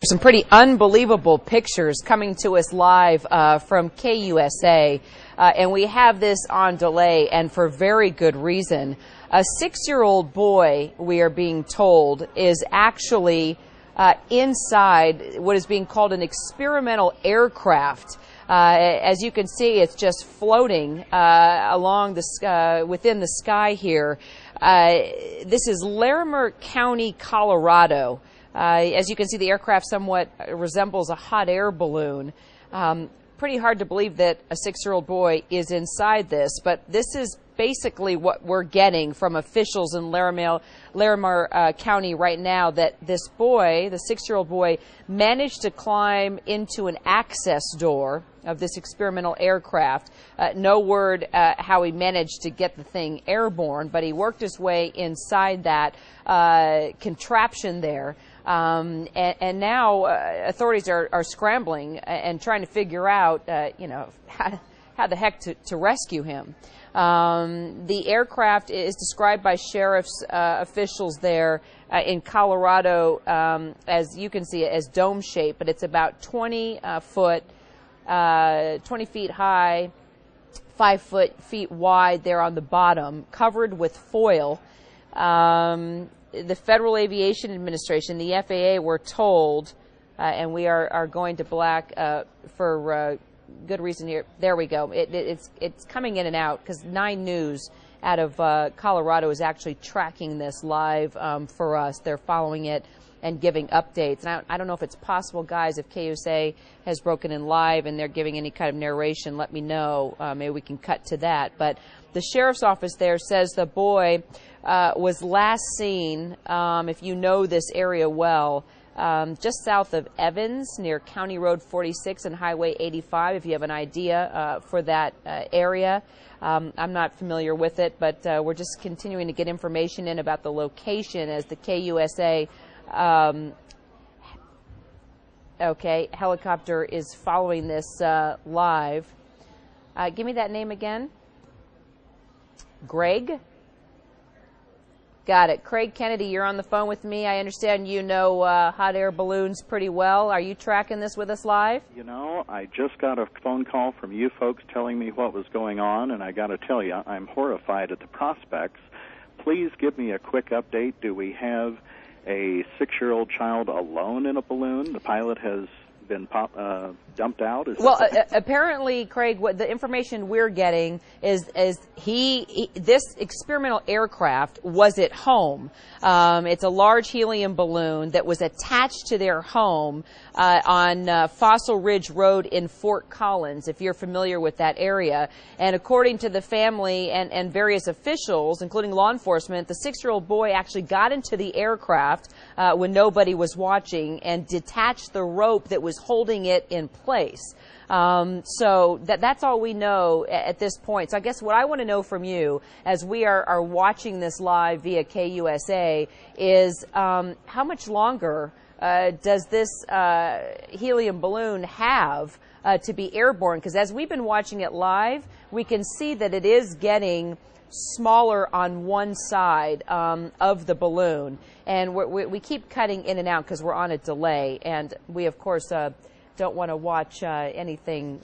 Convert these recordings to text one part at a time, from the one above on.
Some pretty unbelievable pictures coming to us live from KUSA, and we have this on delay, and for very good reason. A 6-year-old boy, we are being told, is actually inside what is being called an experimental aircraft. As you can see, it's just floating along the within the sky here. This is Larimer County, Colorado. As you can see, the aircraft somewhat resembles a hot air balloon. Pretty hard to believe that a 6-year-old boy is inside this, but this is basically what we're getting from officials in Larimer County right now, that this boy, the 6-year-old boy, managed to climb into an access door of this experimental aircraft. No word how he managed to get the thing airborne, but he worked his way inside that contraption there. And now authorities are scrambling and trying to figure out, how the heck to rescue him. The aircraft is described by sheriff's officials there in Colorado, as you can see, as dome-shaped, but it's about 20 feet high, 5 feet wide there on the bottom, covered with foil. The Federal Aviation Administration, the FAA, we're told, and we are going to black for good reason here. There we go. It's coming in and out because 9 News out of Colorado is actually tracking this live for us. They're following it and giving updates. And I don't know if it's possible, guys, if KUSA has broken in live and they're giving any kind of narration, let me know. Maybe we can cut to that. But the sheriff's office there says the boy was last seen, if you know this area well, just south of Evans near County Road 46 and Highway 85, if you have an idea for that area. I'm not familiar with it, but we're just continuing to get information in about the location as the KUSA helicopter is following this live. Give me that name again. Greg? Got it. Craig Kennedy, you're on the phone with me. I understand you know hot air balloons pretty well. Are you tracking this with us live? You know, I just got a phone call from you folks telling me what was going on, and I got to tell you, I'm horrified at the prospects. Please give me a quick update. Do we have a 6-year-old child alone in a balloon? The pilot has been dumped out? Apparently, Craig, what the information we're getting is this experimental aircraft was at home. It's a large helium balloon that was attached to their home on Fossil Ridge Road in Fort Collins, if you're familiar with that area. And according to the family and various officials, including law enforcement, the 6-year-old boy actually got into the aircraft when nobody was watching and detached the rope that was holding it in place. So that's all we know at this point. So I guess what I want to know from you, as we are watching this live via KUSA, is how much longer does this helium balloon have to be airborne? Because as we've been watching it live, we can see that it is getting smaller on one side of the balloon. And we keep cutting in and out because we're on a delay. And we, of course, don't want to watch anything,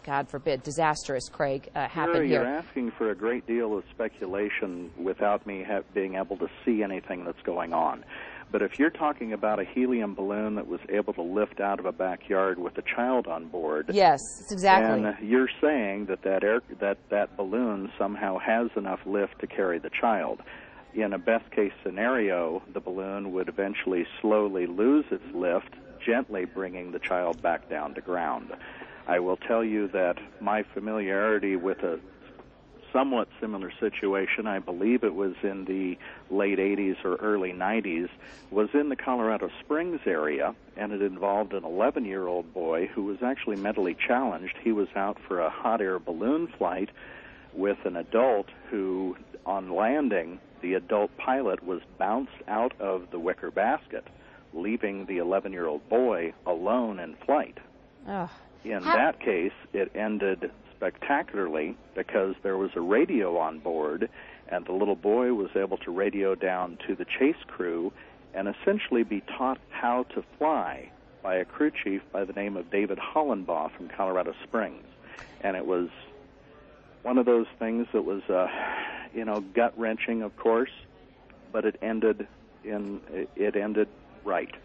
God forbid, disastrous, Craig, happen here. You're asking for a great deal of speculation without me being able to see anything that's going on. But if you're talking about a helium balloon that was able to lift out of a backyard with a child on board, yes, exactly. And you're saying that balloon somehow has enough lift to carry the child. In a best-case scenario, the balloon would eventually slowly lose its lift, gently bringing the child back down to ground. I will tell you that my familiarity with a somewhat similar situation, I believe it was in the late 80s or early 90s, was in the Colorado Springs area, and it involved an 11-year-old boy who was actually mentally challenged. He was out for a hot air balloon flight with an adult who, on landing, the adult pilot was bounced out of the wicker basket, leaving the 11-year-old boy alone in flight. In that case, it ended spectacularly because there was a radio on board, and the little boy was able to radio down to the chase crew and essentially be taught how to fly by a crew chief by the name of David Hollenbaugh from Colorado Springs. And it was one of those things that was, gut-wrenching, of course, but it ended right.